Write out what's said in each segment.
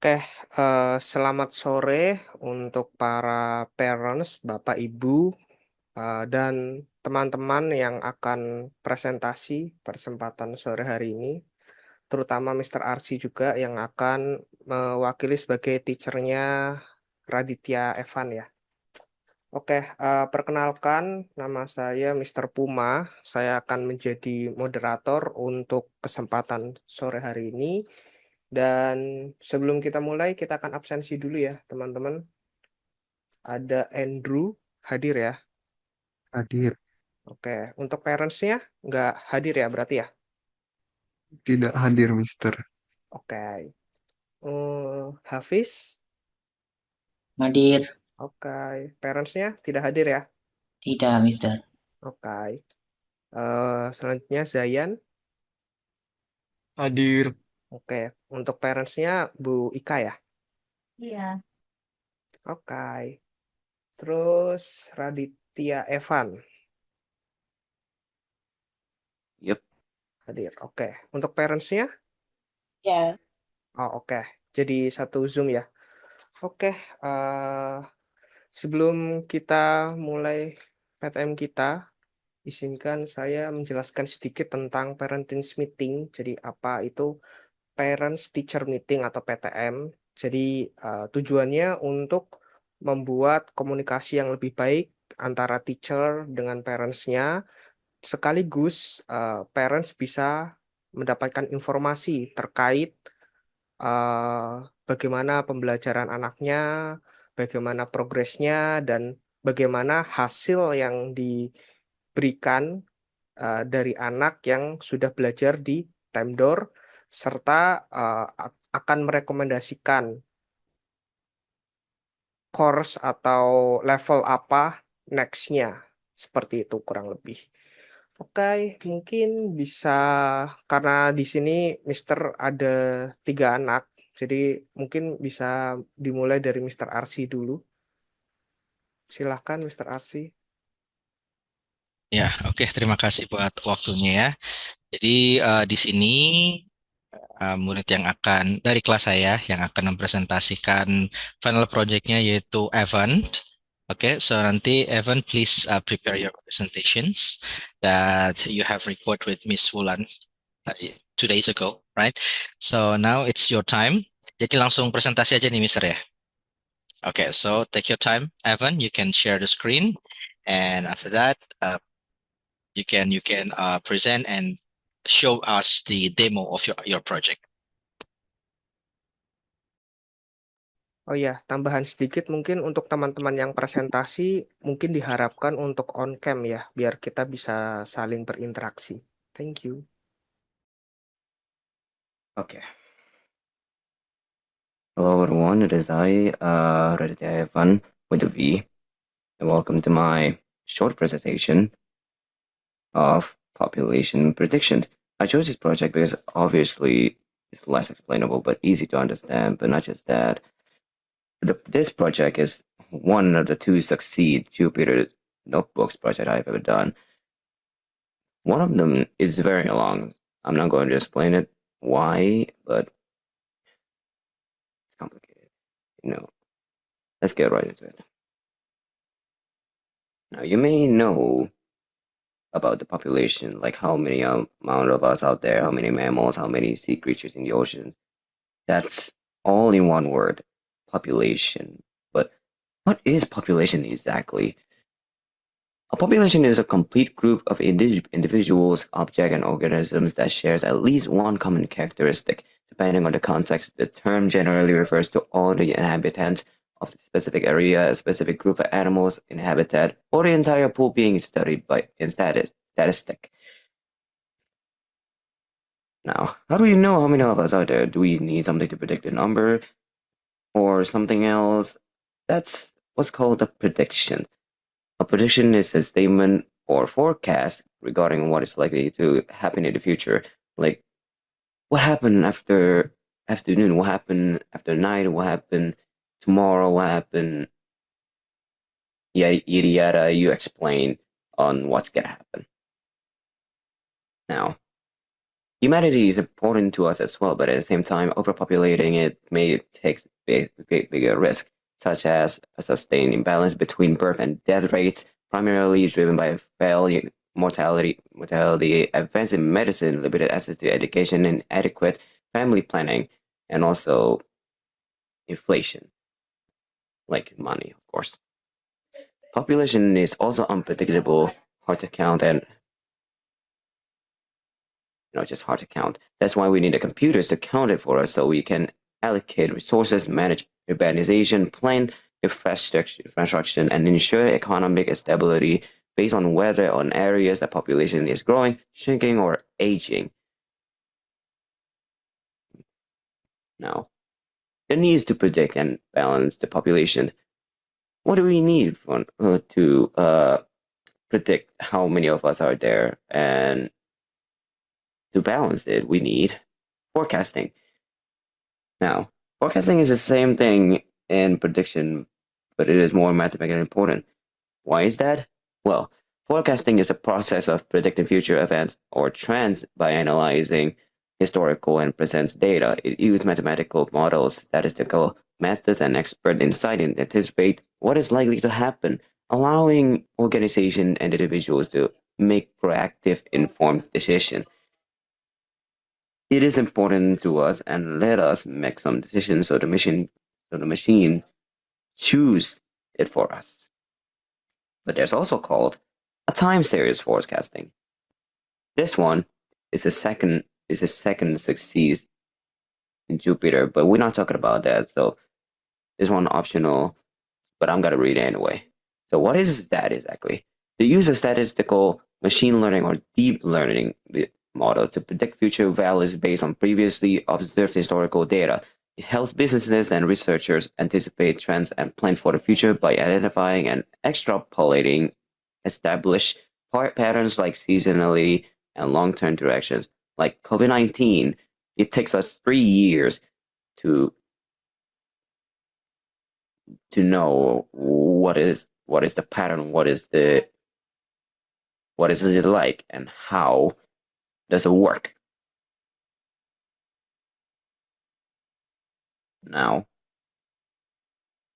Oke, selamat sore untuk para parents, Bapak, Ibu, dan teman-teman yang akan presentasi persempatan sore hari ini, terutama Mr. Arsy juga yang akan mewakili sebagai teachernya Raditya Evan ya. Oke, perkenalkan nama saya Mr. Puma. Saya akan menjadi moderator untuk kesempatan sore hari ini. Dan sebelum kita mulai, kita akan absensi dulu ya, teman-teman. Ada Andrew hadir ya. Hadir, Oke, untuk parents-nya nggak hadir ya berarti ya. tidak hadir, Mister. Oke. Hafiz, Hadir, oke. Parents-nya tidak hadir ya. tidak, Mister. Oke. Selanjutnya Zayan. Hadir. Oke, untuk parents-nya Bu Ika ya. Iya, Oke. Terus Raditya Evan Yep. hadir. Oke. Untuk parents-nya? ya. Oh, oke. Jadi satu Zoom ya. Oke, sebelum kita mulai PTM kita, izinkan saya menjelaskan sedikit tentang Parents Meeting. Jadi apa itu Parents Teacher Meeting atau PTM? Jadi tujuannya untuk membuat komunikasi yang lebih baik antara teacher dengan parents-nya, sekaligus parents bisa mendapatkan informasi terkait eh, bagaimana pembelajaran anaknya, bagaimana progresnya, dan bagaimana hasil yang diberikan dari anak yang sudah belajar di Temdor, serta akan merekomendasikan course atau level apa next-nya. Seperti itu kurang lebih. Oke, mungkin bisa karena di sini Mister ada 3 anak, jadi mungkin bisa dimulai dari Mister Arsy dulu. Silahkan Mister Arsy. Ya, oke. Terima kasih buat waktunya ya. Jadi di sini murid yang akan dari kelas saya yang akan mempresentasikan final projectnya yaitu Evan. Oke, so nanti Evan, please prepare your presentations that you have recorded with Miss Wulan 2 days ago, right? So now it's your time. Jadi langsung presentasi aja nih, Mister ya. Okay, so take your time, Evan. You can share the screen, and after that, you can present and show us the demo of your project. Oh ya, tambahan sedikit mungkin untuk teman-teman yang presentasi mungkin diharapkan untuk on cam ya, biar kita bisa saling berinteraksi. Thank you. Okay. Hello everyone, it is I, Raditya Evan with a V, and welcome to my short presentation of population predictions. I chose this project because obviously it's less explainable but easy to understand, but not just that. This project is one of the 2 Succeed Jupyter Notebooks project I've ever done. One of them is very long. I'm not going to explain it why, but it's complicated. Let's get right into it. Now, you may know about the population, like how many amount of us out there, how many mammals, how many sea creatures in the ocean. That's all in one word, population. But what is population exactly? A population is a complete group of individuals, objects, and organisms that shares at least one common characteristic. Depending on the context, the term generally refers to all the inhabitants of a specific area, a specific group of animals in habitat, or the entire pool being studied by in statistic. Now, how do we know how many of us are there? Do we need something to predict the number or something else? That's what's called a prediction. A prediction is a statement or forecast regarding what is likely to happen in the future. Like, what happened after afternoon? What happened after night? What happened tomorrow? What happened? Yada yada yada. You explain on what's gonna happen. Now, Humanity is important to us as well, but at the same time, overpopulating it may take bigger risk, such as a sustained imbalance between birth and death rates, primarily driven by failure, mortality, advance in medicine, limited access to education, and adequate family planning, and also inflation, like money, of course. Population is also unpredictable, hard to count, and just hard to count. That's why we need the computers to count it for us so we can allocate resources, manage urbanization, plan infrastructure, and ensure economic stability based on whether on areas the population is growing, shrinking, or aging. Now, the needs to predict and balance the population. What do we need to predict how many of us are there? And to balance it, we need forecasting. Now, forecasting is the same thing in prediction, but it is more mathematically important. Why is that? Well, forecasting is a process of predicting future events or trends by analyzing historical and present data. It uses mathematical models, statistical methods, and expert insight to anticipate what is likely to happen, allowing organizations and individuals to make proactive, informed decisions. It is important to us and let us make some decisions so the machine choose it for us. But there's also called a time series forecasting. This one is the second succeeds in Jupyter, but we're not talking about that. So this one optional, but I'm gonna read it anyway. So what is that exactly? The use of statistical machine learning or deep learning models to predict future values based on previously observed historical data. It helps businesses and researchers anticipate trends and plan for the future by identifying and extrapolating established patterns like seasonality and long-term directions. Like COVID-19, it takes us 3 years to know what is the pattern, what is it like, and how does it work. Now,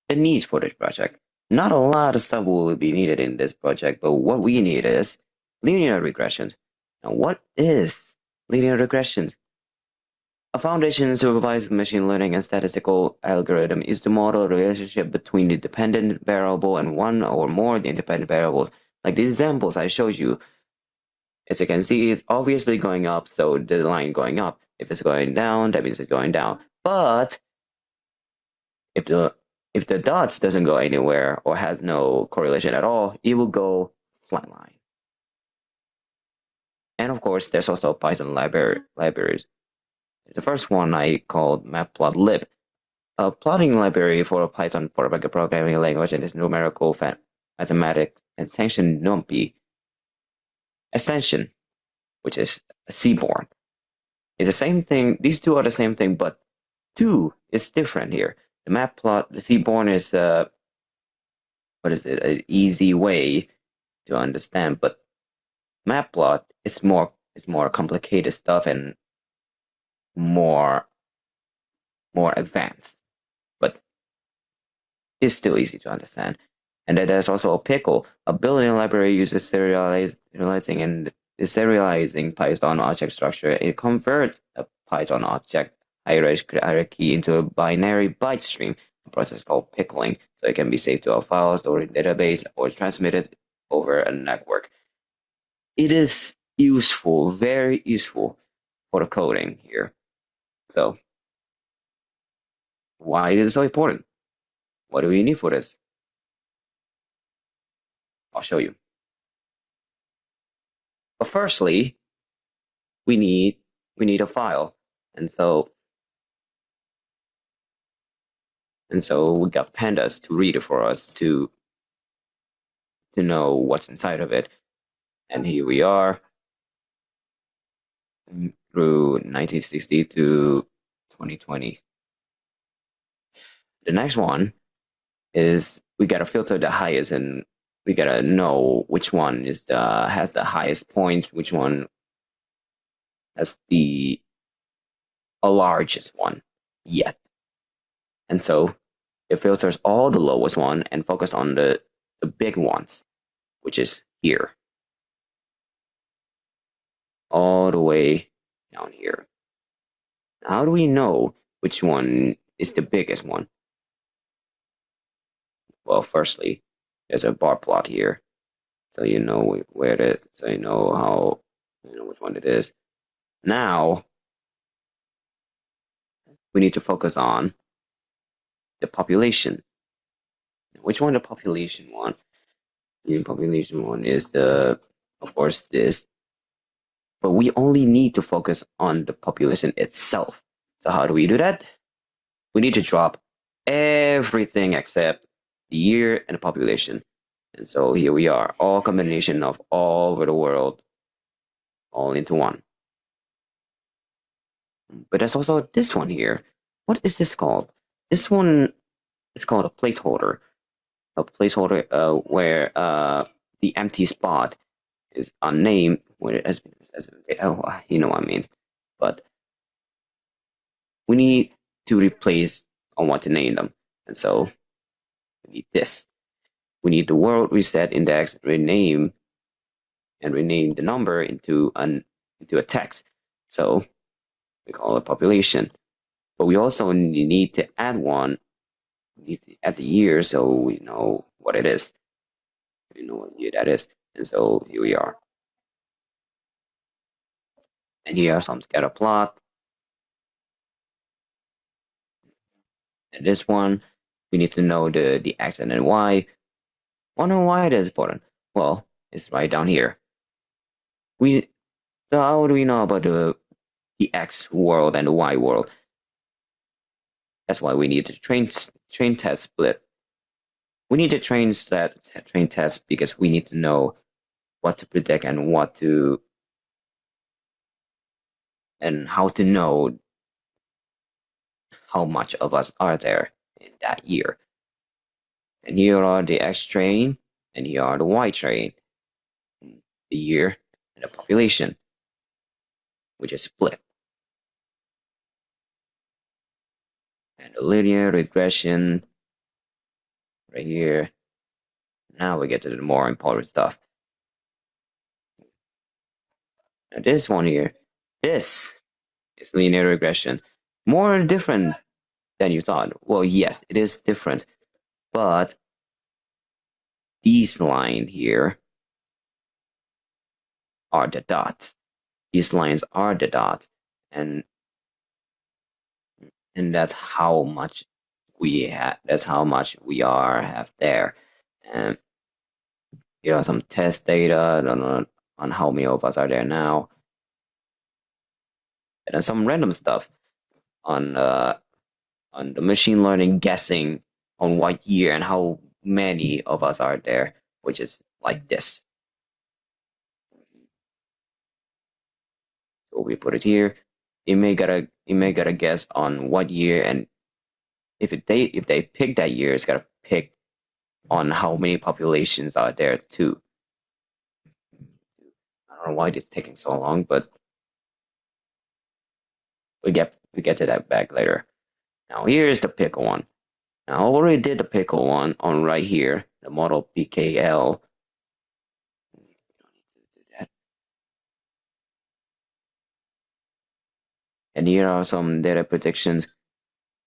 the needs for this project. Not a lot of stuff will be needed in this project, but what we need is linear regression. Now, what is linear regression? A foundation supervised machine learning and statistical algorithm is to model the relationship between the dependent variable and one or more independent variables. Like the examples I showed you, as you can see, it's obviously going up, so the line going up. If it's going down, that means it's going down. But if the dots doesn't go anywhere or has no correlation at all, it will go flatline. And of course, there's also Python libraries. The first one I called matplotlib, a plotting library for a Python programming language, and its numerical mathematics extension NumPy extension, which is Seaborn. It's the same thing. These two are the same thing, but two is different here. The Seaborn is an easy way to understand, but matplot is more complicated stuff and more advanced, but it's still easy to understand. And then there's also Pickle, a built-in library uses serializing Python object structure. It converts a Python object hierarchy into a binary byte stream, a process called pickling, so it can be saved to a file, stored in database, or transmitted over a network. It is useful, very useful for the coding here. So, why is it so important? What do we need for this? I'll show you. But firstly, we need a file, and so we got pandas to read it for us to know what's inside of it. And here we are through 1960 to 2020. The next one is we gotta filter the highest, and we gotta know which one is has the highest point, which one as the largest one yet. And so it filters all the lowest one and focus on the big ones, which is here. All the way down here. How do we know which one is the biggest one? Well, firstly, there's a bar plot here. So you know where it, so you know how, you know which one it is. Now, we need to focus on the population. Which one the population one? The population one is of course, this. But we only need to focus on the population itself. So how do we do that? We need to drop everything except the year and the population. And so here we are, all combination of all over the world, all into one. But there's also this one here. What is this called? This one is called a placeholder. A placeholder where the empty spot is unnamed, where it has been, you know what I mean. But we need to replace on what to name them. And so we need this. We need the world reset index, rename the number into a text. So we call it population. But we also need to add one. We need to add the year so we know what it is. We know what year that is. And so here we are. And here are some scatter plot. And this one, we need to know the X and the Y. Wonder why it is important? Well, it's right down here. So how do we know about the X world and the Y world? That's why we need to train test split. We need to train test because we need to know what to predict and how to know how much of us are there in that year. And here are the X train, and here are the Y train, the year and the population, which is split. And the linear regression right here. Now we get to the more important stuff. Now this one here, this is linear regression. More different than you thought. Well, yes, it is different. But these lines here are the dots. These lines are the dots. And that's how much we have. That's how much we have there. And here are some test data on how many of us are there now. And then some random stuff on the machine learning guessing on what year and how many of us are there, which is like this. So we put it here. It may get a guess on what year, and if they pick that year, it's gotta pick on how many populations are there too. I don't know why it's taking so long, but we get to that back later. Now here's the pickle one. Now I already did the pickle one on right here, the model PKL. And here are some data predictions.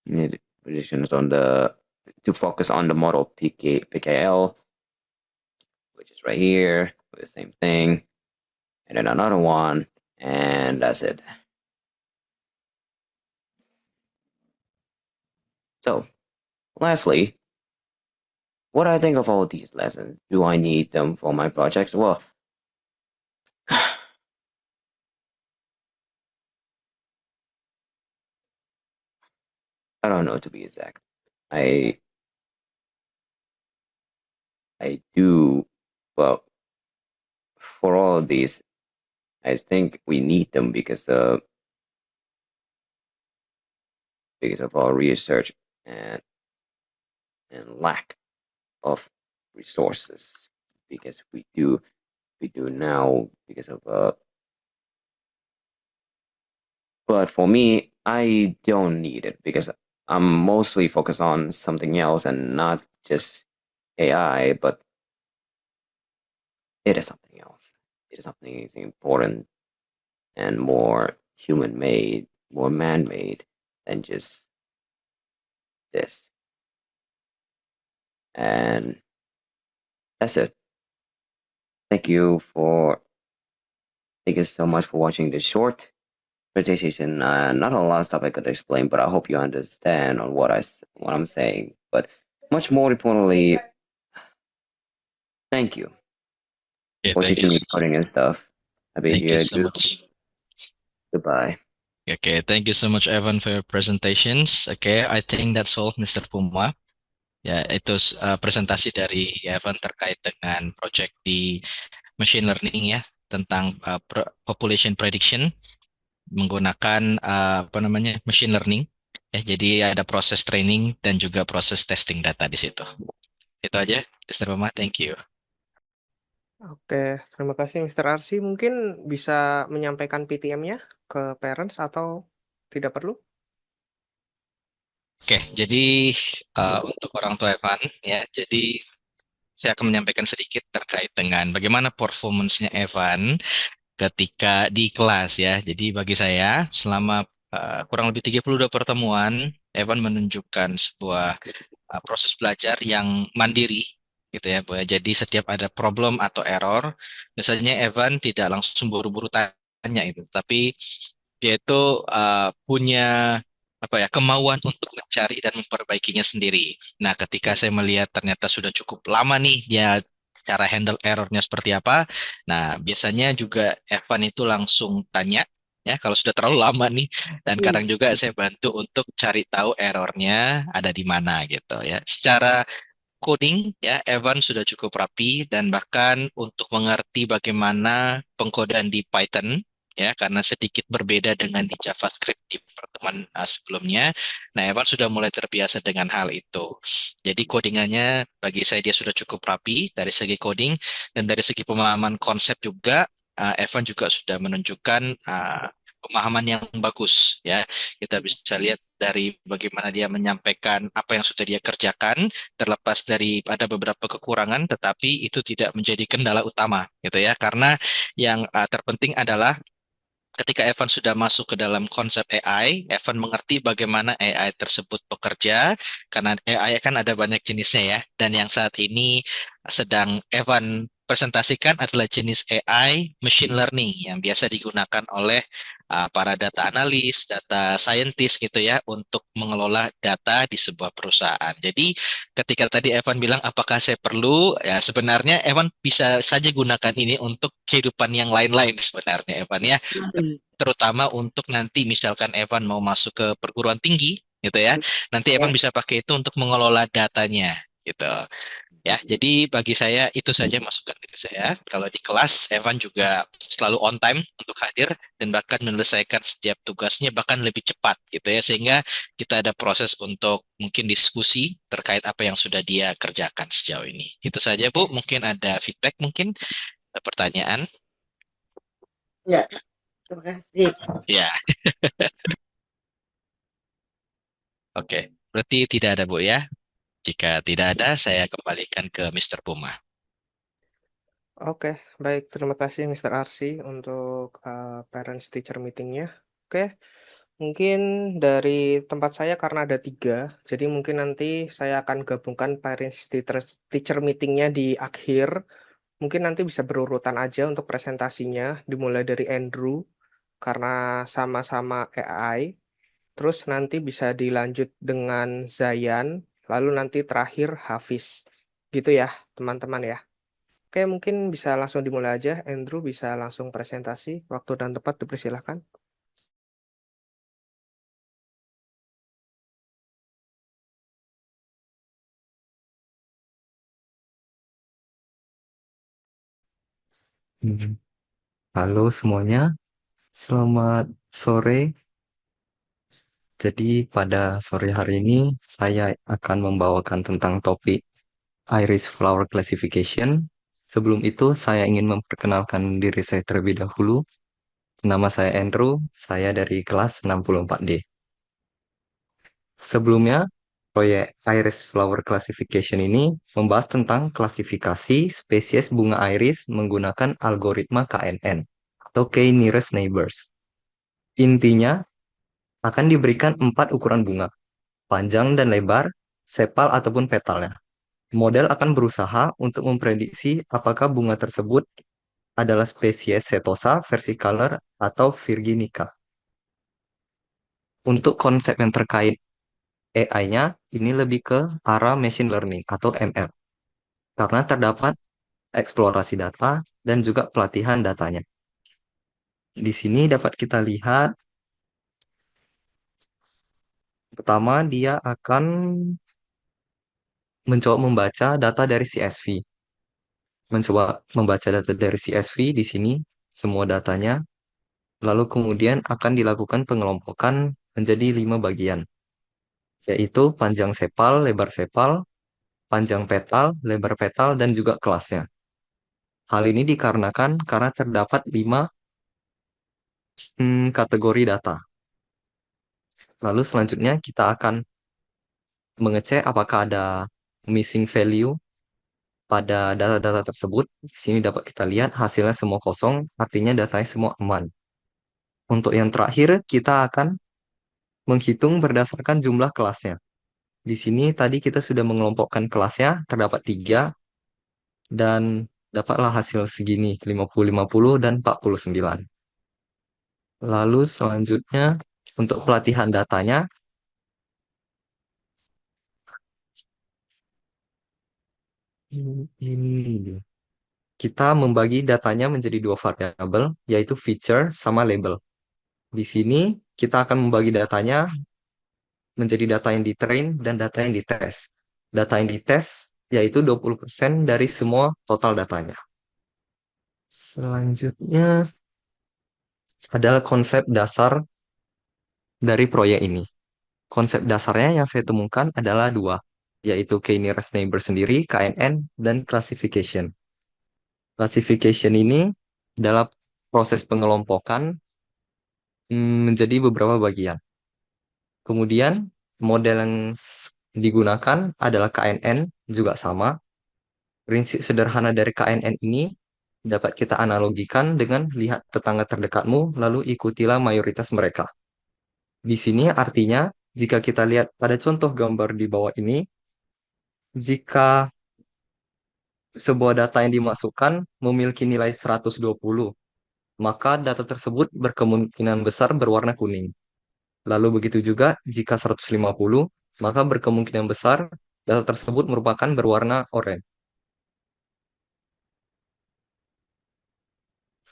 Predictions on to focus on the model PKL, which is right here, with the same thing. And then another one, and that's it. So, lastly, what do I think of all these lessons? Do I need them for my projects? Well, I don't know, to be exact. I do, well, for all of these, I think we need them because of our research and lack of resources, because we do now because of But for me, I don't need it because I'm mostly focused on something else and not just AI, but it is something else. It is something important and more human made, more man made than just this. And that's it. Thank you so much for watching this short presentation. Not a lot of stuff I could explain, but I hope you understand on what I'm saying. But much more importantly, thank you Okay, for thank teaching you. me coding and stuff. I'll be Thank you here so too. much. Goodbye. Okay, thank you so much, Evan, for your presentations. Okay, I think that's all, Mr. Puma. Ya, itu presentasi dari Evan terkait dengan project di machine learning ya, tentang population prediction menggunakan apa namanya machine learning. Ya, jadi ada proses training dan juga proses testing data di situ. Itu aja, Mr. Puma. Thank you. Oke, terima kasih Mr. Arsi. Mungkin bisa menyampaikan PTM-nya ke parents atau tidak perlu? Oke, jadi untuk orang tua Evan ya, jadi saya akan menyampaikan sedikit terkait dengan bagaimana performance-nya Evan ketika di kelas ya. Jadi bagi saya selama kurang lebih 32 pertemuan, Evan menunjukkan sebuah proses belajar yang mandiri gitu ya. Jadi setiap ada problem atau error, misalnya Evan tidak langsung buru-buru tanya itu, tapi dia itu punya apa ya kemauan untuk mencari dan memperbaikinya sendiri. Nah, ketika saya melihat ternyata sudah cukup lama nih dia cara handle errornya seperti apa. Nah, biasanya juga Evan itu langsung tanya ya kalau sudah terlalu lama nih dan kadang juga saya bantu untuk cari tahu errornya ada di mana gitu ya. Secara coding ya Evan sudah cukup rapi dan bahkan untuk mengerti bagaimana pengkodean di Python ya karena sedikit berbeda dengan di JavaScript di pertemuan sebelumnya. Nah, Evan sudah mulai terbiasa dengan hal itu. Jadi codingannya bagi saya dia sudah cukup rapi dari segi coding dan dari segi pemahaman konsep juga Evan juga sudah menunjukkan pemahaman yang bagus ya. Kita bisa lihat dari bagaimana dia menyampaikan apa yang sudah dia kerjakan terlepas dari ada beberapa kekurangan, tetapi itu tidak menjadi kendala utama, gitu ya. Karena yang terpenting adalah ketika Evan sudah masuk ke dalam konsep AI, Evan mengerti bagaimana AI tersebut bekerja, karena AI kan ada banyak jenisnya ya, dan yang saat ini sedang Evan presentasikan adalah jenis AI machine learning yang biasa digunakan oleh para data analis, data scientist gitu ya, untuk mengelola data di sebuah perusahaan. Jadi ketika tadi Evan bilang apakah saya perlu, ya sebenarnya Evan bisa saja gunakan ini untuk kehidupan yang lain-lain sebenarnya Evan ya terutama untuk nanti misalkan Evan mau masuk ke perguruan tinggi gitu ya. Nanti Evan bisa pakai itu untuk mengelola datanya gitu. Ya, jadi bagi saya itu saja masukan dari saya. Kalau di kelas Evan juga selalu on time untuk hadir dan bahkan menyelesaikan setiap tugasnya bahkan lebih cepat gitu ya sehingga kita ada proses untuk mungkin diskusi terkait apa yang sudah dia kerjakan sejauh ini. Itu saja Bu, mungkin ada feedback mungkin ada pertanyaan. Enggak, terima kasih. Ya. Oke, berarti tidak ada Bu ya. Jika tidak ada, saya kembalikan ke Mr. Puma. Oke, baik. Terima kasih Mr. Arsi untuk parents teacher meetingnya. Oke, mungkin dari tempat saya karena ada 3, jadi mungkin nanti saya akan gabungkan parents teacher meetingnya di akhir. Mungkin nanti bisa berurutan aja untuk presentasinya, dimulai dari Andrew, karena sama-sama AI. Terus nanti bisa dilanjut dengan Zayan, lalu nanti terakhir Hafiz. Gitu ya, teman-teman ya. Oke, mungkin bisa langsung dimulai aja. Andrew bisa langsung presentasi. Waktu dan tempat dipersilahkan. Halo semuanya, selamat sore. Jadi pada sore hari ini saya akan membawakan tentang topik Iris Flower Classification. Sebelum itu saya ingin memperkenalkan diri saya terlebih dahulu. Nama saya Andrew, saya dari kelas 64D. Sebelumnya, proyek Iris Flower Classification ini membahas tentang klasifikasi spesies bunga iris menggunakan algoritma KNN atau K Nearest Neighbors. Intinya, akan diberikan 4 ukuran bunga, panjang dan lebar, sepal ataupun petalnya. Model akan berusaha untuk memprediksi apakah bunga tersebut adalah spesies Setosa, versicolor, atau virginica. Untuk konsep yang terkait AI-nya, ini lebih ke arah machine learning atau ML. Karena terdapat eksplorasi data dan juga pelatihan datanya. Di sini dapat kita lihat, pertama dia akan mencoba membaca data dari CSV. Mencoba membaca data dari CSV di sini, semua datanya, lalu kemudian akan dilakukan pengelompokan menjadi 5 bagian, yaitu panjang sepal, lebar sepal, panjang petal, lebar petal, dan juga kelasnya. Hal ini dikarenakan karena terdapat 5 kategori data. Lalu selanjutnya kita akan mengecek apakah ada missing value pada data-data tersebut. Di sini dapat kita lihat hasilnya semua kosong, artinya datanya semua aman. Untuk yang terakhir, kita akan menghitung berdasarkan jumlah kelasnya. Di sini tadi kita sudah mengelompokkan kelasnya, terdapat 3, dan dapatlah hasil segini, 50, 50, dan 49. Lalu selanjutnya, untuk pelatihan datanya, ini kita membagi datanya menjadi 2 variabel, yaitu feature sama label. Di sini kita akan membagi datanya menjadi data yang di-train dan data yang dites. Data yang dites yaitu 20% dari semua total datanya. Selanjutnya adalah konsep dasar dari proyek ini. Konsep dasarnya yang saya temukan adalah 2, yaitu K-nearest neighbor sendiri, KNN, dan classification. Classification ini adalah proses pengelompokan menjadi beberapa bagian. Kemudian model yang digunakan adalah KNN, juga sama. Prinsip sederhana dari KNN ini dapat kita analogikan dengan lihat tetangga terdekatmu, lalu ikutilah mayoritas mereka. Di sini artinya, jika kita lihat pada contoh gambar di bawah ini, jika sebuah data yang dimasukkan memiliki nilai 120, maka data tersebut berkemungkinan besar berwarna kuning. Lalu begitu juga jika 150, maka berkemungkinan besar data tersebut merupakan berwarna oranye.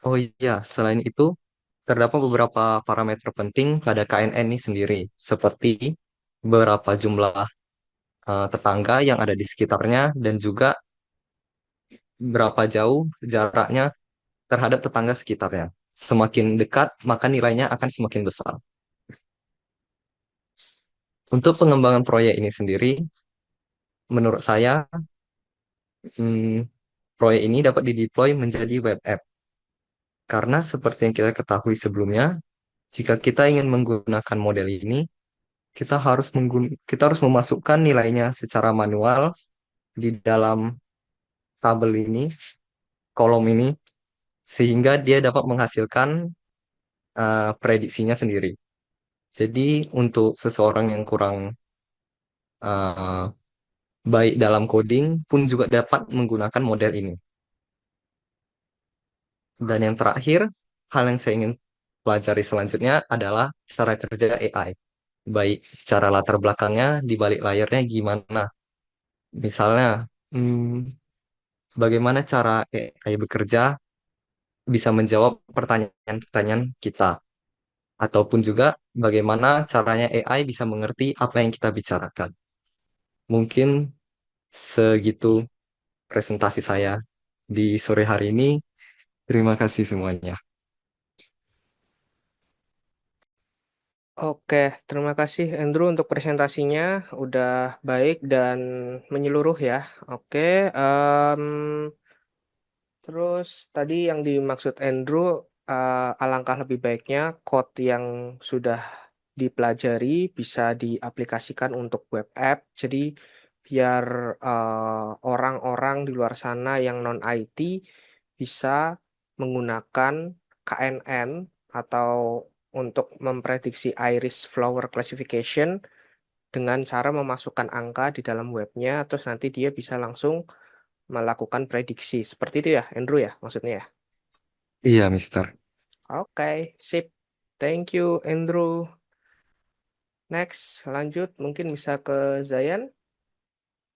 Oh iya, selain itu, terdapat beberapa parameter penting pada KNN ini sendiri, seperti berapa jumlah tetangga yang ada di sekitarnya dan juga berapa jauh jaraknya terhadap tetangga sekitarnya. Semakin dekat, maka nilainya akan semakin besar. Untuk pengembangan proyek ini sendiri, menurut saya, proyek ini dapat dideploy menjadi web app. Karena seperti yang kita ketahui sebelumnya, jika kita ingin menggunakan model ini, kita harus memasukkan nilainya secara manual di dalam tabel ini, kolom ini, sehingga dia dapat menghasilkan prediksinya sendiri. Jadi untuk seseorang yang kurang uh, baik dalam coding pun juga dapat menggunakan model ini. Dan yang terakhir, hal yang saya ingin pelajari selanjutnya adalah cara kerja AI. Baik secara latar belakangnya, di balik layarnya gimana. Misalnya, bagaimana cara AI bekerja bisa menjawab pertanyaan-pertanyaan kita. Ataupun juga bagaimana caranya AI bisa mengerti apa yang kita bicarakan. Mungkin segitu presentasi saya di sore hari ini. Terima kasih semuanya. Oke, terima kasih Andrew untuk presentasinya. Udah baik dan menyeluruh ya. Oke, terus tadi yang dimaksud Andrew alangkah lebih baiknya code yang sudah dipelajari bisa diaplikasikan untuk web app. Jadi biar orang-orang di luar sana yang non IT bisa menggunakan KNN atau untuk memprediksi iris flower classification dengan cara memasukkan angka di dalam webnya, terus nanti dia bisa langsung melakukan prediksi. Seperti itu ya, Andrew ya, maksudnya ya? Iya, Mister. Oke, sip. Thank you, Andrew. Next, lanjut. Mungkin bisa ke Zayan.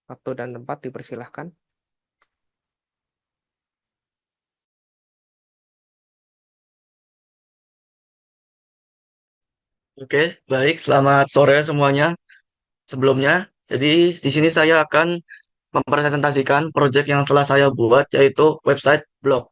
Waktu dan tempat dipersilahkan. Oke, baik. Selamat sore semuanya. Sebelumnya, jadi di sini saya akan mempresentasikan proyek yang telah saya buat, yaitu website blog.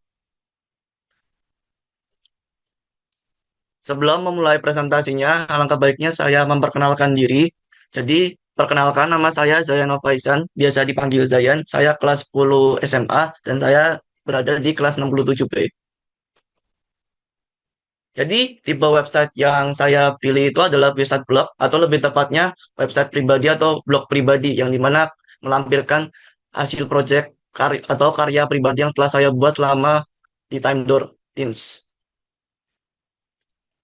Sebelum memulai presentasinya, alangkah baiknya saya memperkenalkan diri. Jadi, perkenalkan nama saya Zayan Novaisan, biasa dipanggil Zayan. Saya kelas 10 SMA dan saya berada di kelas 67B. Jadi, tipe website yang saya pilih itu adalah website blog atau lebih tepatnya website pribadi atau blog pribadi yang dimana melampirkan hasil proyek atau karya pribadi yang telah saya buat selama di Time Door Teens.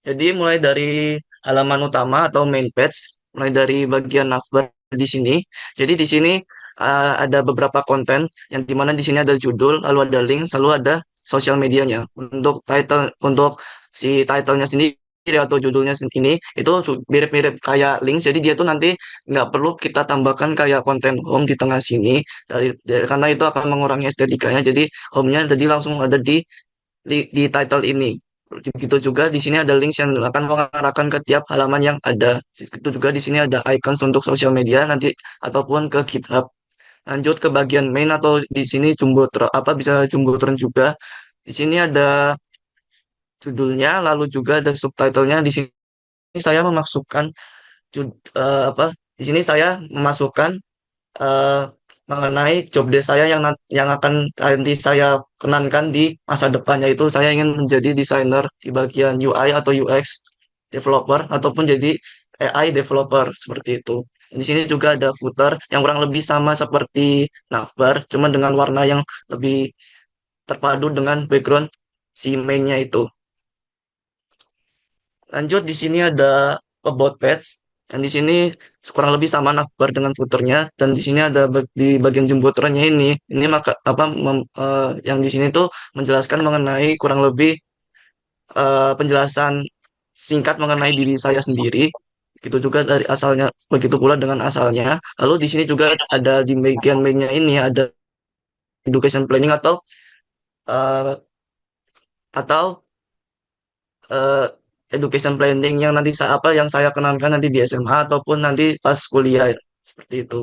Jadi mulai dari halaman utama atau main page, mulai dari bagian navbar di sini. Jadi di sini ada beberapa konten yang dimana di sini ada judul, lalu ada link, lalu ada sosial medianya. Untuk title, untuk si titlenya sendiri atau judulnya ini itu mirip-mirip kayak link. Jadi dia tuh nanti nggak perlu kita tambahkan kayak konten home di tengah sini karena itu akan mengurangi estetikanya. Jadi home-nya jadi langsung ada di title ini. Begitu juga di sini ada links yang akan mengarahkan ke tiap halaman yang ada. Itu juga di sini ada icons untuk sosial media nanti ataupun ke GitHub. Lanjut ke bagian main atau di sini jumbotron apa bisa jumbotron juga. Di sini ada judulnya lalu juga ada subtitlenya. Di sini saya memasukkan apa? Di sini saya memasukkan eh, mengenai job desk saya yang akan nanti saya kenankan di masa depan, yaitu saya ingin menjadi desainer di bagian UI atau UX developer ataupun jadi AI developer seperti itu. Di sini juga ada footer yang kurang lebih sama seperti navbar, cuma dengan warna yang lebih terpadu dengan background si mainnya itu. Lanjut di sini ada about page dan di sini kurang lebih sama navbar dengan footernya dan di sini ada di bagian jemboterannya ini maka apa yang di sini tuh menjelaskan mengenai kurang lebih penjelasan singkat mengenai diri saya sendiri. Begitu juga dari asalnya, begitu pula dengan asalnya. Lalu di sini juga ada di bagian mainnya ini ada education planning eh, atau eh, education planning yang nanti apa yang saya kenalkan nanti di SMA ataupun nanti pas kuliah seperti itu.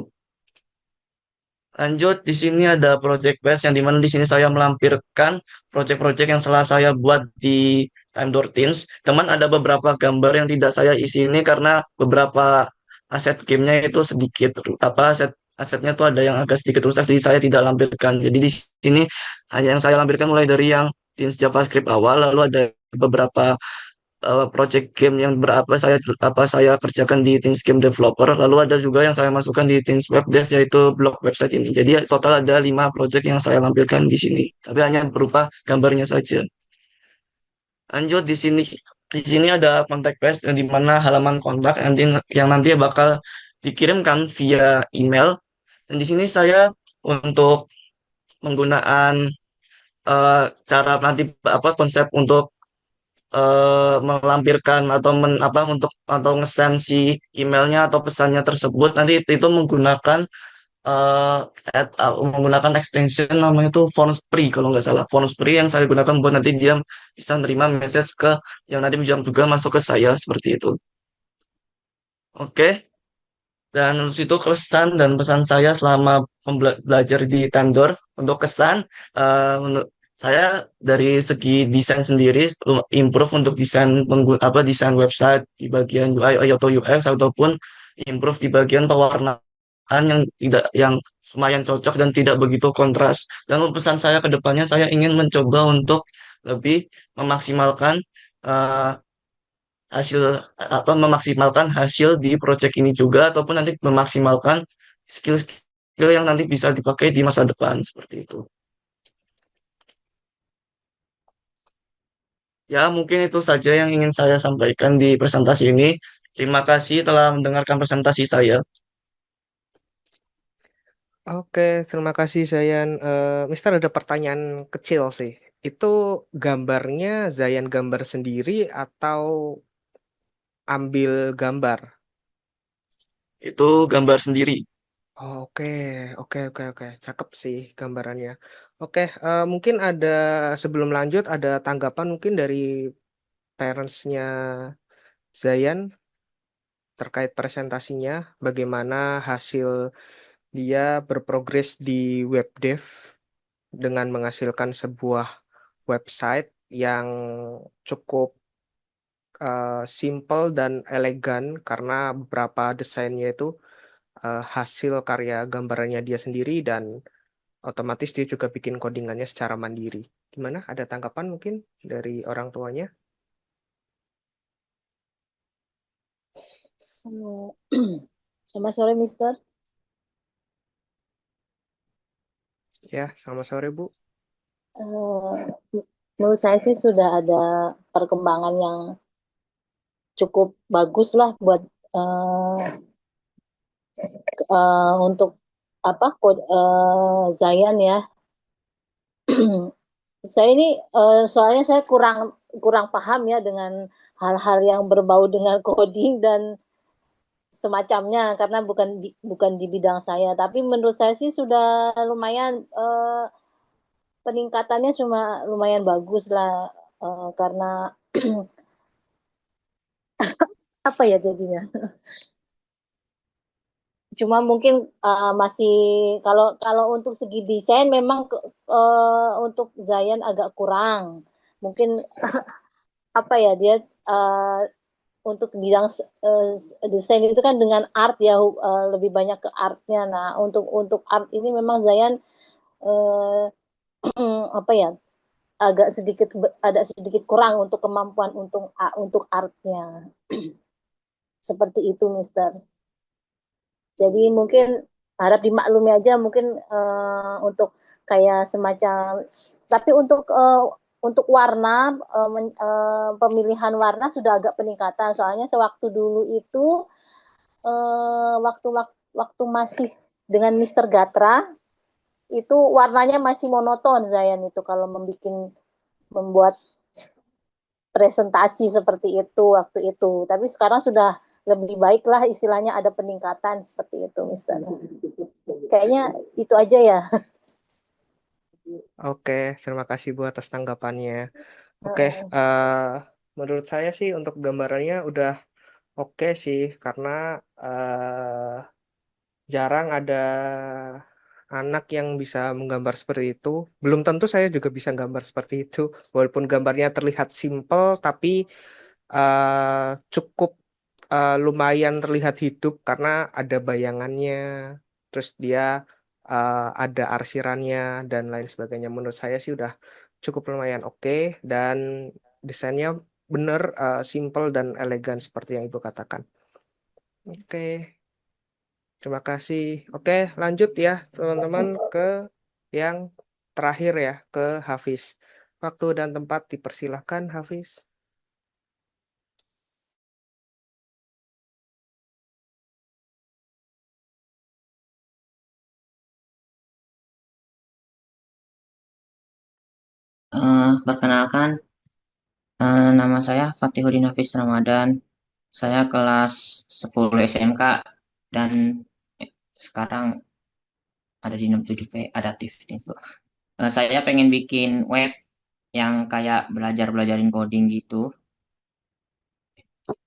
Lanjut di sini ada project base yang dimana di sini saya melampirkan project-project yang telah saya buat di Time Door Teens. Teman ada beberapa gambar yang tidak saya isi ini karena beberapa aset gamenya itu sedikit apa asetnya tuh ada yang agak sedikit rusak jadi saya tidak lampirkan. Jadi di sini hanya yang saya lampirkan mulai dari yang Teens JavaScript awal lalu ada beberapa project game yang saya kerjakan di Teams Game Developer lalu ada juga yang saya masukkan di Teams Web Dev yaitu blog website ini jadi total ada 5 project yang saya lampirkan di sini tapi hanya berupa gambarnya saja. Lanjut di sini ada contact page yang di mana halaman kontak yang nanti bakal dikirimkan via email dan di sini saya untuk menggunakan cara nanti apa konsep untuk melampirkan atau apa untuk atau nge-send si emailnya atau pesannya tersebut nanti itu menggunakan eh, menggunakan extension namanya itu Free kalau nggak salah Free yang saya gunakan buat nanti dia bisa nerima message ke yang nanti juga masuk ke saya seperti itu. Oke. Dan habis itu kesan dan pesan saya selama belajar di Tandor untuk kesan saya dari segi desain sendiri improve untuk desain apa desain website di bagian UI atau UX ataupun improve di bagian pewarnaan yang lumayan cocok dan tidak begitu kontras. Dan pesan saya ke depannya saya ingin mencoba untuk lebih memaksimalkan eh, hasil memaksimalkan hasil di project ini juga ataupun nanti memaksimalkan skill-skill yang nanti bisa dipakai di masa depan seperti itu. Ya, mungkin itu saja yang ingin saya sampaikan di presentasi ini. Terima kasih telah mendengarkan presentasi saya. Oke, terima kasih Zayan. Mister ada pertanyaan kecil sih. Itu gambarnya Zayan gambar sendiri atau ambil gambar? Itu gambar sendiri. Oke, oke. Cakep sih gambarannya. Oke, mungkin ada sebelum lanjut ada tanggapan mungkin dari parentsnya Zayan terkait presentasinya, bagaimana hasil dia berprogres di web dev dengan menghasilkan sebuah website yang cukup simple dan elegan karena beberapa desainnya itu hasil karya gambarannya dia sendiri dan otomatis dia juga bikin codingannya secara mandiri. Gimana? Ada tanggapan mungkin dari orang tuanya? Halo. Selamat sore, Mister. Ya, selamat sore Bu. Eh, menurut saya sih sudah ada perkembangan yang cukup bagus lah buat eh, untuk apa Zayan ya. Saya ini soalnya saya kurang kurang paham ya dengan hal-hal yang berbau dengan coding dan semacamnya karena bukan di bidang saya. Tapi menurut saya sih sudah lumayan peningkatannya cuma lumayan bagus lah karena apa ya jadinya. Cuma mungkin masih kalau kalau untuk segi desain memang untuk Zayan agak kurang. Mungkin apa ya dia uh, untuk bidang desain itu kan dengan art ya lebih banyak ke artnya. Nah untuk art ini memang Zayan uh, apa ya agak sedikit ada sedikit kurang untuk kemampuan untuk artnya. Seperti itu, Mister. Jadi mungkin harap dimaklumi aja mungkin untuk kayak semacam tapi untuk warna pemilihan warna sudah agak peningkatan soalnya sewaktu dulu itu waktu waktu masih dengan Mister Gatra itu warnanya masih monoton Zayan itu kalau membuat presentasi seperti itu waktu itu. Tapi sekarang sudah lebih baik lah istilahnya ada peningkatan seperti itu, Mister. Kayaknya itu aja ya. Oke, terima kasih Bu atas tanggapannya. Oke, menurut saya sih untuk gambarannya udah oke sih karena jarang ada anak yang bisa menggambar seperti itu. Belum tentu saya juga bisa gambar seperti itu. Walaupun gambarnya terlihat simple, tapi cukup lumayan terlihat hidup karena ada bayangannya. Terus dia ada arsirannya dan lain sebagainya. Menurut saya sih udah cukup lumayan oke dan desainnya bener simple dan elegan seperti yang Ibu katakan. Oke. Terima kasih. Oke, lanjut ya teman-teman ke yang terakhir ya, ke Hafiz. Waktu dan tempat dipersilahkan, Hafiz. Perkenalkan, nama saya Fatihudin Hafiz Ramadan. Saya kelas 10 SMK dan sekarang ada di 67P adaptif itu. Saya pengen bikin web yang kayak belajarin coding gitu.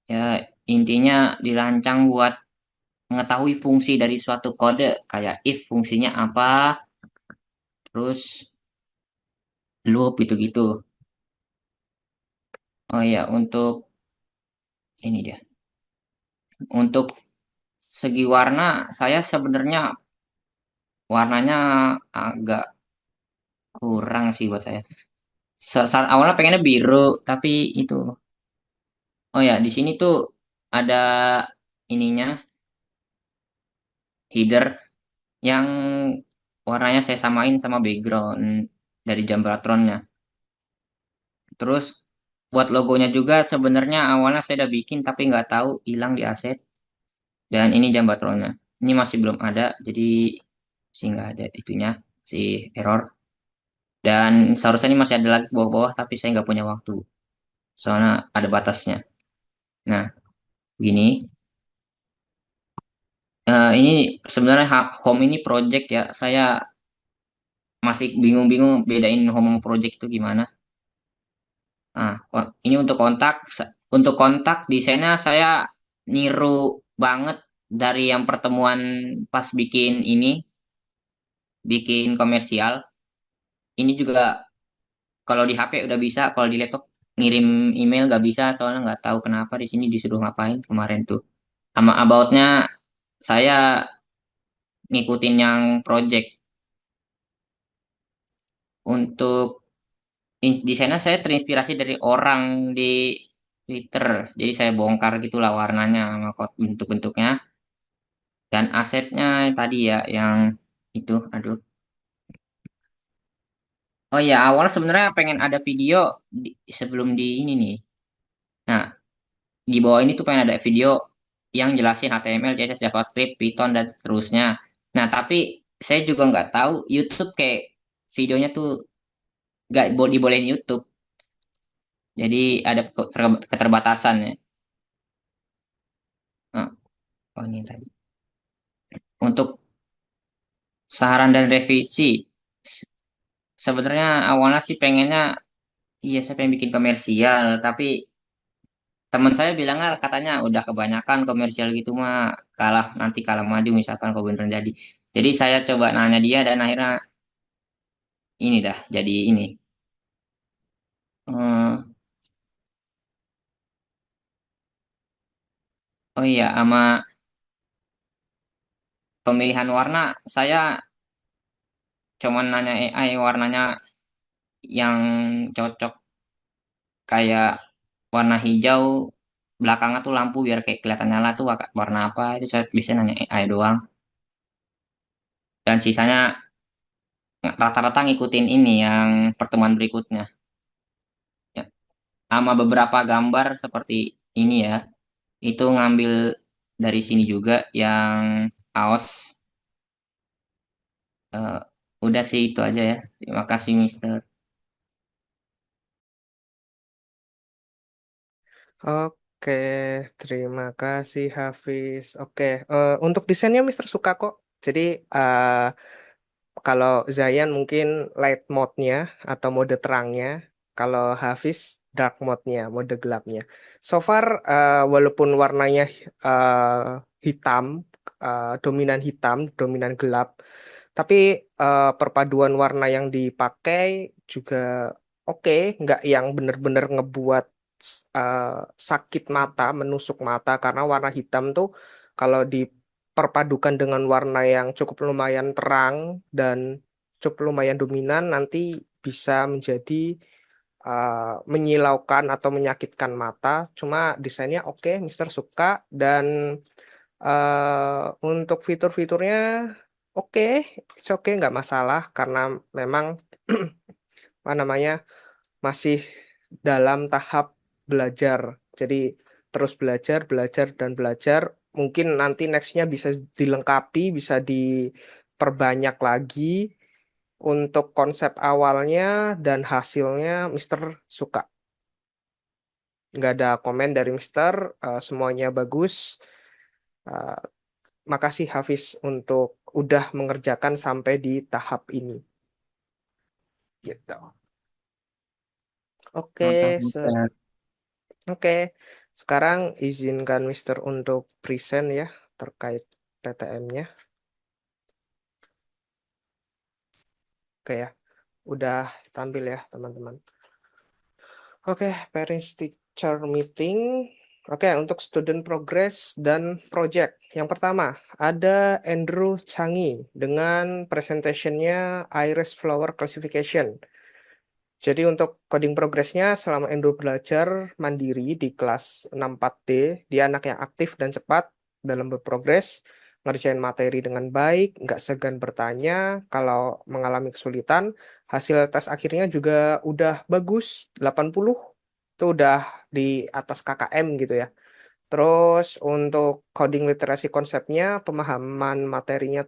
Ya, intinya dirancang buat mengetahui fungsi dari suatu kode, kayak if fungsinya apa, terus loop gitu-gitu. Oh ya, untuk ini dia. Untuk segi warna, saya sebenarnya warnanya agak kurang sih buat saya. Awalnya pengennya biru, tapi itu. Oh ya, di sini tuh ada ininya header yang warnanya saya samain sama background dari Jumbotronnya. Terus buat logonya juga sebenarnya awalnya saya udah bikin tapi nggak tahu hilang di aset. Dan ini Jumbotronnya. Ini masih belum ada, jadi sih nggak ada itunya, si error. Dan seharusnya ini masih ada lagi ke bawah-bawah, tapi saya nggak punya waktu. Soalnya ada batasnya. Nah, gini. Ini sebenarnya home ini project ya. Saya masih bingung-bingung bedain home sama project itu gimana. Nah, ini untuk kontak desainnya saya niru banget dari yang pertemuan pas bikin komersial. Ini juga kalau di HP udah bisa, kalau di laptop ngirim email nggak bisa, soalnya nggak tahu kenapa di sini disuruh ngapain kemarin tuh. Sama about-nya saya ngikutin yang project. Untuk di sana saya terinspirasi dari orang di Twitter. Jadi saya bongkar gitulah warnanya sama bentuk-bentuknya dan asetnya tadi ya yang itu. Aduh. Oh ya, awal sebenarnya pengen ada video sebelum di ini nih. Nah, di bawah ini tuh pengen ada video yang jelasin HTML, CSS, JavaScript, Python dan seterusnya. Nah, tapi saya juga nggak tahu YouTube kayak videonya tuh nggak dibolehin YouTube. Jadi ada keterbatasan ya. Nah, oh ini tadi. Untuk saran dan revisi, se- sebenarnya awalnya sih pengennya, iya saya pengen bikin komersial, tapi teman saya bilangnya katanya udah kebanyakan komersial gitu mah nanti kalah maju misalkan kalau beneran jadi. Jadi saya coba nanya dia dan akhirnya ini dah jadi ini. Eh, oh iya, sama pemilihan warna saya cuman nanya AI warnanya yang cocok kayak warna hijau belakangnya tuh lampu biar kayak kelihatan nyala tuh warna apa itu saya bisa nanya AI doang dan sisanya rata-rata ngikutin ini yang pertemuan berikutnya ya. Sama beberapa gambar seperti ini ya itu ngambil dari sini juga yang AOS. Eh, udah sih itu aja ya, terima kasih Mister. Oke, terima kasih Hafiz. Oke, untuk desainnya Mister suka kok. Jadi kalau Zayan mungkin light mode-nya atau mode terangnya, kalau Hafiz dark mode-nya, mode gelapnya. So far, walaupun warnanya hitam, dominan hitam, dominan gelap, tapi perpaduan warna yang dipakai juga oke, nggak yang bener-bener ngebuat eh, sakit mata, menusuk mata, karena warna hitam tuh kalau diperpadukan dengan warna yang cukup lumayan terang dan cukup lumayan dominan, nanti bisa menjadi menyilaukan atau menyakitkan mata. Cuma desainnya oke, Mister suka dan untuk fitur-fiturnya oke, oke nggak masalah karena memang apa namanya masih dalam tahap belajar. Jadi terus belajar, belajar dan belajar. Mungkin nanti nextnya bisa dilengkapi, bisa diperbanyak lagi untuk konsep awalnya dan hasilnya. Mister suka. Nggak ada komen dari Mister, semuanya bagus. Eh, Makasih Hafiz untuk udah mengerjakan sampai di tahap ini. Gitu. Sama-sama Oke, Mister. oke. Sekarang izinkan Mister untuk present ya terkait PTM-nya. Oke ya, udah tampil ya teman-teman. Oke, parents teacher meeting. Oke, untuk student progress dan project. Yang pertama, ada Andrew Changi dengan presentationnya Iris Flower Classification. Jadi untuk coding progresnya selama Andrew belajar mandiri di kelas 64D, dia anak yang aktif dan cepat dalam berprogres, ngerjain materi dengan baik, nggak segan bertanya kalau mengalami kesulitan. Hasil tes akhirnya juga udah bagus, 80, itu udah di atas KKM gitu ya. Terus untuk coding literasi konsepnya, pemahaman materinya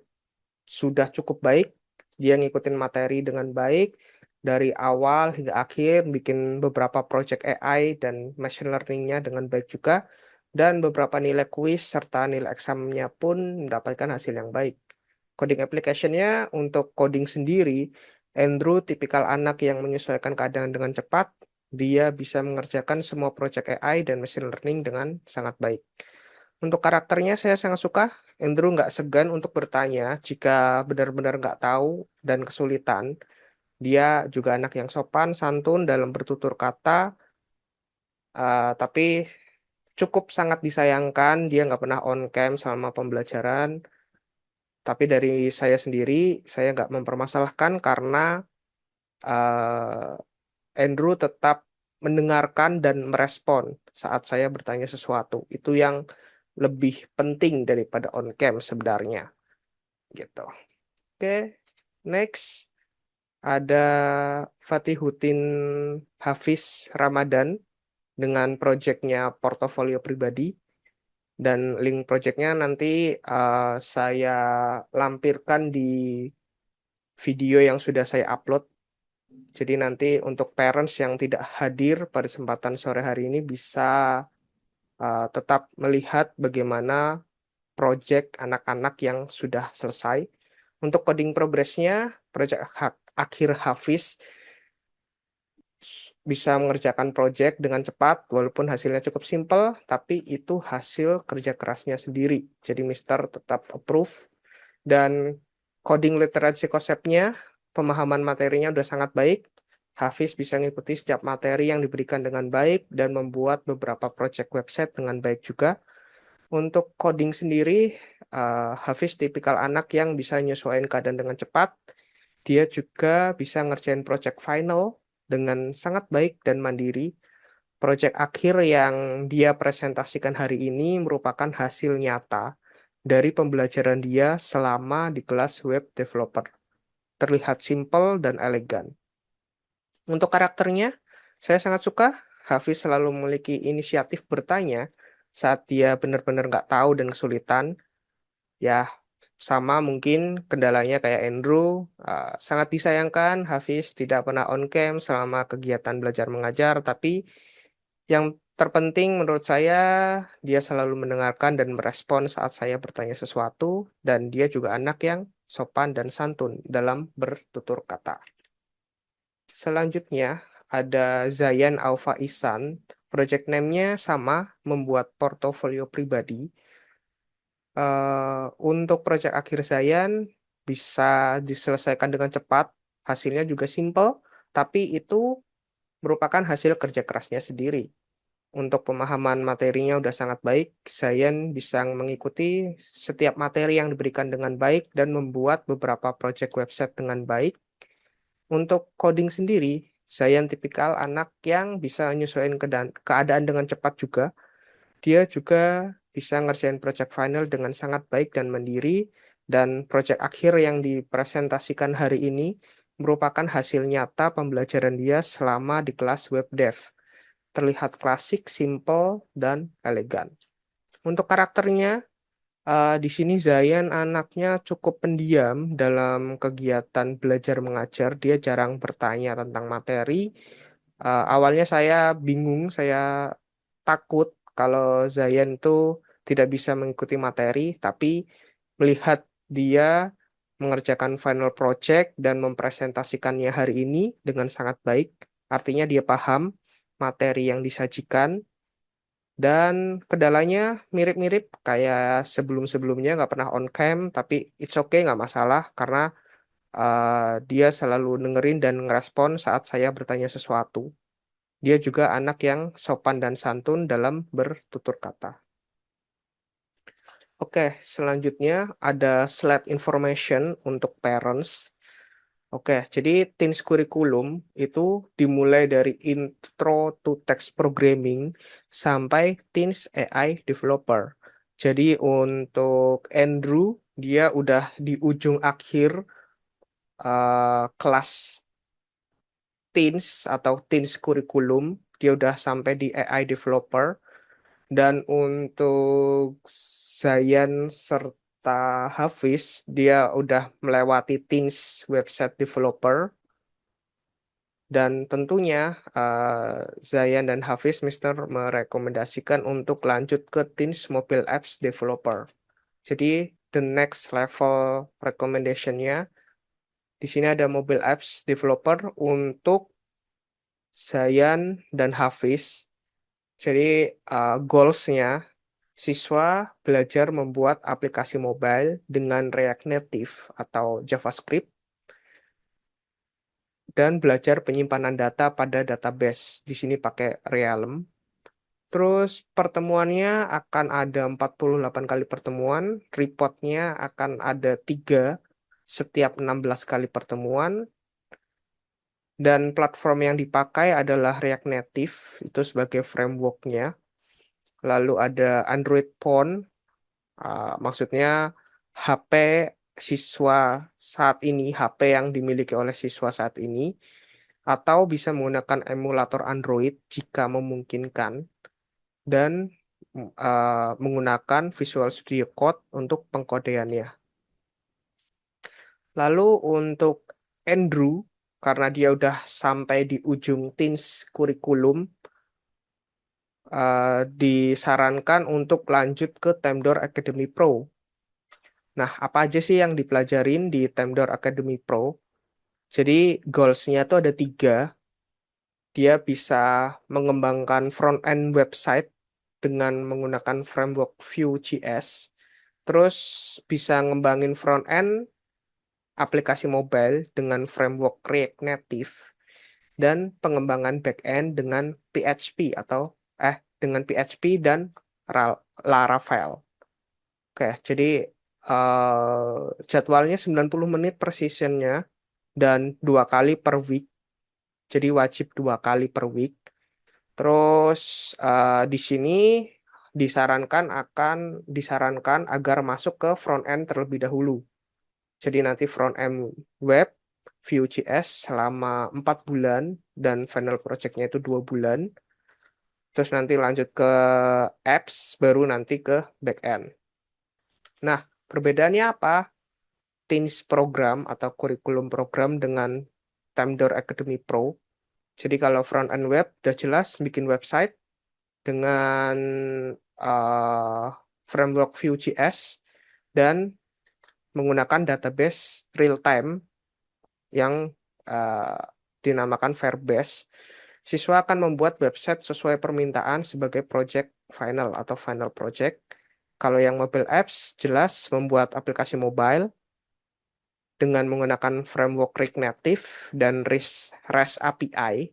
sudah cukup baik. Dia ngikutin materi dengan baik dari awal hingga akhir, bikin beberapa project AI dan machine learning-nya dengan baik juga. Dan beberapa nilai kuis serta nilai examnya pun mendapatkan hasil yang baik. Coding application-nya untuk coding sendiri, Andrew tipikal anak yang menyesuaikan keadaan dengan cepat. Dia bisa mengerjakan semua project AI dan machine learning dengan sangat baik. Untuk karakternya saya sangat suka. Andrew nggak segan untuk bertanya jika benar-benar nggak tahu dan kesulitan. Dia juga anak yang sopan, santun dalam bertutur kata, tapi cukup sangat disayangkan. Dia nggak pernah on cam selama pembelajaran. Tapi dari saya sendiri, saya nggak mempermasalahkan karena Andrew tetap mendengarkan dan merespon saat saya bertanya sesuatu. Itu yang lebih penting daripada on cam sebenarnya, gitu. Oke, next ada Fatihuddin Hafiz Ramadan dengan proyeknya portofolio pribadi, dan link proyeknya nanti saya lampirkan di video yang sudah saya upload. Jadi nanti untuk parents yang tidak hadir pada kesempatan sore hari ini bisa tetap melihat bagaimana proyek anak-anak yang sudah selesai. Untuk coding progresnya, proyek akhir Hafiz bisa mengerjakan proyek dengan cepat, walaupun hasilnya cukup simpel, tapi itu hasil kerja kerasnya sendiri. Jadi Mister tetap approve. Dan coding literasi konsepnya, pemahaman materinya udah sangat baik. Hafiz bisa mengikuti setiap materi yang diberikan dengan baik dan membuat beberapa project website dengan baik juga. Untuk coding sendiri, Hafiz tipikal anak yang bisa menyesuaikan keadaan dengan cepat. Dia juga bisa ngerjain project final dengan sangat baik dan mandiri. Project akhir yang dia presentasikan hari ini merupakan hasil nyata dari pembelajaran dia selama di kelas web developer. Terlihat simpel dan elegan. Untuk karakternya, saya sangat suka. Hafiz selalu memiliki inisiatif bertanya saat dia benar-benar nggak tahu dan kesulitan. Ya, sama mungkin kendalanya kayak Andrew. Sangat disayangkan Hafiz tidak pernah on cam selama kegiatan belajar mengajar, tapi yang terpenting menurut saya, dia selalu mendengarkan dan merespon saat saya bertanya sesuatu, dan dia juga anak yang sopan dan santun dalam bertutur kata. Selanjutnya ada Zayan Alfa Isan. Project name-nya sama, membuat portofolio pribadi. Untuk proyek akhir Zayan bisa diselesaikan dengan cepat, hasilnya juga simple, tapi itu merupakan hasil kerja kerasnya sendiri. Untuk pemahaman materinya udah sangat baik, Zayan bisa mengikuti setiap materi yang diberikan dengan baik dan membuat beberapa project website dengan baik. Untuk coding sendiri, Zayan tipikal anak yang bisa menyesuaikan keadaan dengan cepat juga. Dia juga bisa ngerjain project final dengan sangat baik dan mandiri, dan project akhir yang dipresentasikan hari ini merupakan hasil nyata pembelajaran dia selama di kelas web dev. Terlihat klasik, simple, dan elegan. Untuk karakternya, di sini Zayan anaknya cukup pendiam dalam kegiatan belajar mengajar. Dia jarang bertanya tentang materi. Awalnya saya bingung, saya takut kalau Zayan itu tidak bisa mengikuti materi, tapi melihat dia mengerjakan final project dan mempresentasikannya hari ini dengan sangat baik, artinya dia paham materi yang disajikan, dan kendalanya mirip-mirip kayak sebelum-sebelumnya, nggak pernah on cam, tapi it's okay, nggak masalah, karena dia selalu dengerin dan ngerespon saat saya bertanya sesuatu. Dia juga anak yang sopan dan santun dalam bertutur kata. Oke, selanjutnya ada slide information untuk parents. Oke, jadi Teens Curriculum itu dimulai dari Intro to Text Programming sampai Teens AI Developer. Jadi untuk Andrew, dia udah di ujung akhir kelas Teens atau Teens Curriculum, dia udah sampai di AI Developer. Dan untuk Zayan serta Hafiz, dia udah melewati Teens Website Developer. Dan tentunya Zayan dan Hafiz Mister merekomendasikan untuk lanjut ke Teens Mobile Apps Developer. Jadi the next level recommendation-nya di sini ada Mobile Apps Developer untuk Zayan dan Hafiz. Jadi goals-nya siswa belajar membuat aplikasi mobile dengan React Native atau JavaScript dan belajar penyimpanan data pada database. Di sini pakai Realm. Terus pertemuannya akan ada 48 kali pertemuan, reportnya akan ada 3 setiap 16 kali pertemuan, dan platform yang dipakai adalah React Native, itu sebagai frameworknya. Lalu ada Android Phone, maksudnya HP siswa saat ini, HP yang dimiliki oleh siswa saat ini, atau bisa menggunakan emulator Android jika memungkinkan, dan menggunakan Visual Studio Code untuk pengkodeannya. Lalu untuk Andrew, karena dia udah sampai di ujung teens kurikulum, disarankan untuk lanjut ke Temdor Academy Pro. Nah, apa aja sih yang dipelajarin di Temdor Academy Pro? Jadi goals-nya tuh ada 3. Dia bisa mengembangkan front-end website dengan menggunakan framework Vue.js. Terus bisa ngembangin front-end aplikasi mobile dengan framework React Native. Dan pengembangan back-end dengan PHP dengan PHP dan Laravel. Oke, jadi jadwalnya 90 menit per sessionnya dan 2 kali per week. Jadi wajib 2 kali per week. Terus di sini disarankan agar masuk ke front end terlebih dahulu. Jadi nanti front end web Vue.js selama 4 bulan dan final project-nya itu 2 bulan. Terus nanti lanjut ke apps, baru nanti ke back end. Nah, perbedaannya apa? Teens program atau kurikulum program dengan Temdor Academy Pro. Jadi kalau front end web udah jelas bikin website dengan uh, framework Vue.js dan menggunakan database real time yang uh, dinamakan Firebase. Siswa akan membuat website sesuai permintaan sebagai project final atau final project. Kalau yang mobile apps jelas membuat aplikasi mobile dengan menggunakan framework React Native dan REST API.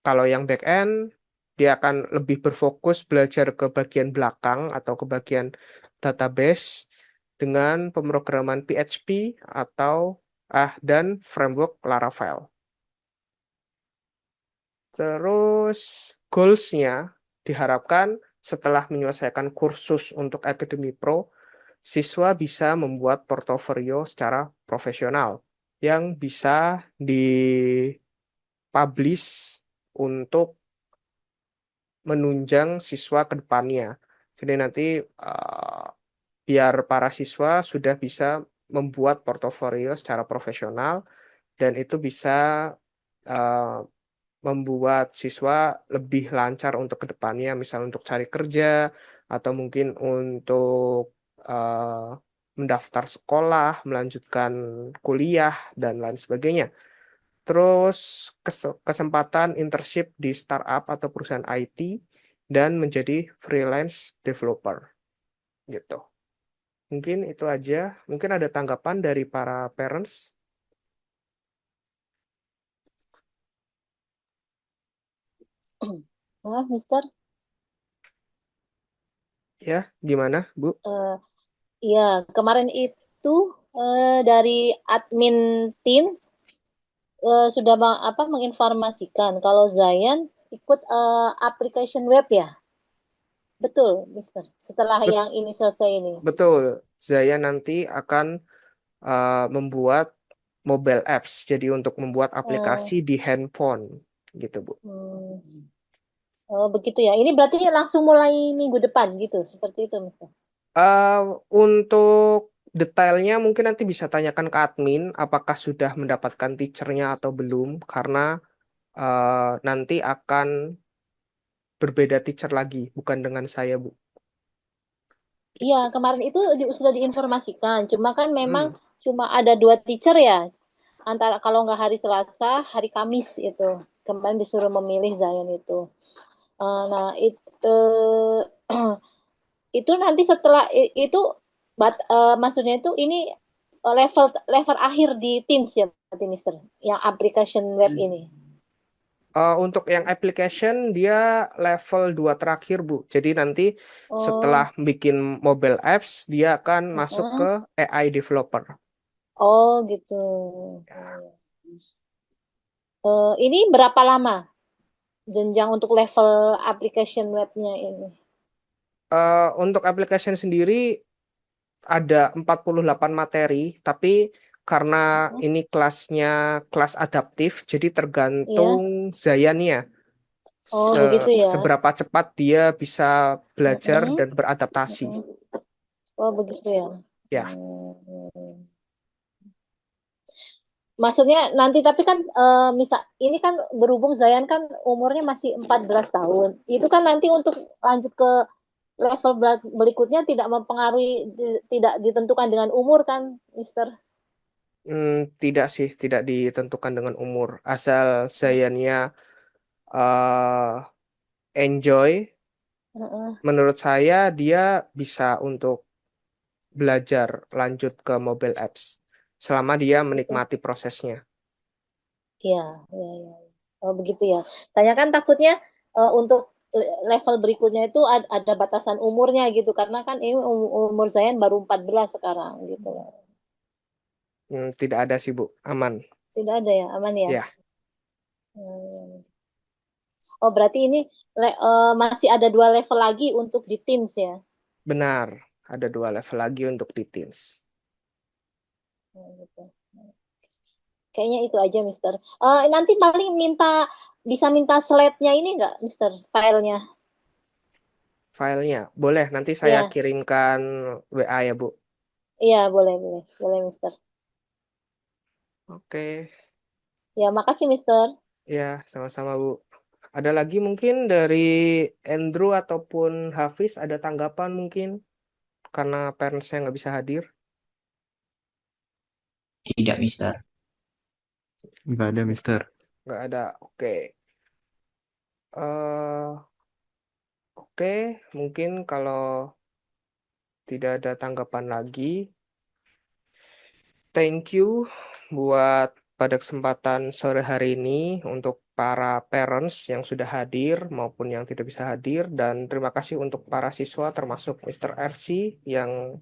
Kalau yang backend, dia akan lebih berfokus belajar ke bagian belakang atau ke bagian database dengan pemrograman PHP atau dan framework Laravel. Terus goals-nya diharapkan setelah menyelesaikan kursus untuk Academy Pro, siswa bisa membuat portofolio secara profesional yang bisa dipublish untuk menunjang siswa ke depannya. Jadi nanti uh, biar para siswa sudah bisa membuat portofolio secara profesional dan itu bisa uh, membuat siswa lebih lancar untuk ke depannya, misal untuk cari kerja atau mungkin untuk mendaftar sekolah, melanjutkan kuliah dan lain sebagainya. Terus kesempatan internship di startup atau perusahaan IT dan menjadi freelance developer gitu. Mungkin itu aja. Mungkin ada tanggapan dari para parents. Mister, Ya, gimana, Bu? ya kemarin itu Dari admin tim sudah menginformasikan kalau Zayan ikut application web ya. Betul, Mister. Setelah Bet- yang ini selesai ini. Betul, Zaya nanti akan membuat mobile apps, jadi untuk membuat aplikasi Oh, di handphone, gitu, Bu. hmm. Oh, begitu ya. Ini berarti langsung mulai minggu depan gitu, seperti itu, Mister. Eh, untuk detailnya mungkin nanti bisa tanyakan ke admin, apakah sudah mendapatkan teachernya atau belum, karena nanti akan berbeda teacher lagi, bukan dengan saya, Bu. Iya, kemarin itu sudah diinformasikan. Cuma kan memang Hmm. cuma ada dua teacher ya. Antara kalau nggak hari Selasa, hari Kamis itu. Kemarin disuruh memilih Zayan itu. Nah, itu nanti setelah itu maksudnya itu ini level level akhir di Teams ya, berarti Mister. Yang application web ini. Untuk yang application dia level 2 terakhir, Bu. Jadi nanti setelah Oh, bikin mobile apps dia akan masuk ke heeh. AI developer. Oh gitu. Ini berapa lama jenjang untuk level application webnya ini? Untuk application sendiri ada 48 materi, tapi karena Mhm. ini kelasnya kelas adaptif, jadi tergantung Iya. Zayannya. Oh Se- begitu ya. seberapa cepat dia bisa belajar Mhm. dan beradaptasi. Mhm. Oh begitu ya. Ya, Hmm. Maksudnya nanti tapi kan misal ini kan berhubung Zayan kan umurnya masih 14 tahun. Itu kan nanti untuk lanjut ke level berikutnya tidak mempengaruhi tidak ditentukan dengan umur kan, Mister? tidak sih, tidak ditentukan dengan umur. Asal Zayannya enjoy, Heeh. menurut saya dia bisa untuk belajar lanjut ke mobile apps selama dia Betul. menikmati prosesnya. Iya, iya, iya. Oh, begitu ya. Saya kan takutnya untuk level berikutnya itu ada batasan umurnya gitu karena kan ini umur saya baru 14 sekarang gitu loh. Tidak ada sih, Bu. Aman. Tidak ada ya, aman ya. Ya, Hmm. Oh, berarti ini masih ada dua level lagi untuk di Teams ya. benar. Ada 2 level lagi untuk di teens. Gitu. Kayaknya itu aja, Mister. Nanti paling bisa minta slide-nya ini nggak, Mister? Filenya. Filenya, boleh. Nanti saya Iya, kirimkan WA ya, Bu. iya boleh, boleh, boleh, Mister. Oke. Ya, makasih, Mister. Ya, sama-sama, Bu. Ada lagi mungkin dari Andrew ataupun Hafiz, ada tanggapan mungkin karena parents-nya nggak bisa hadir? Tidak, Mister. Nggak ada, Mister. Nggak ada. Oke. eh oke, mungkin kalau tidak ada tanggapan lagi, thank you buat pada kesempatan sore hari ini untuk para parents yang sudah hadir maupun yang tidak bisa hadir, dan terima kasih untuk para siswa termasuk Mr. RC yang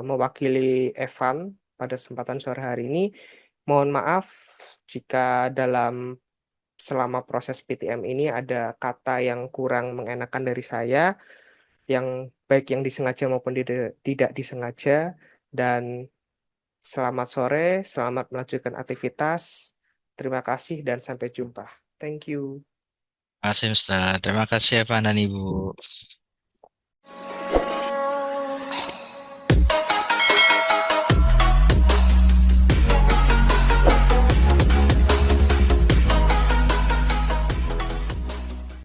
mewakili Evan pada kesempatan sore hari ini. Mohon maaf jika dalam selama proses PTM ini ada kata yang kurang mengenakan dari saya, yang baik yang disengaja maupun tidak disengaja. Dan selamat sore, selamat melanjutkan aktivitas. Terima kasih dan sampai jumpa. Thank you. Terima kasih, Mister. Terima kasih, Evan dan Ibu.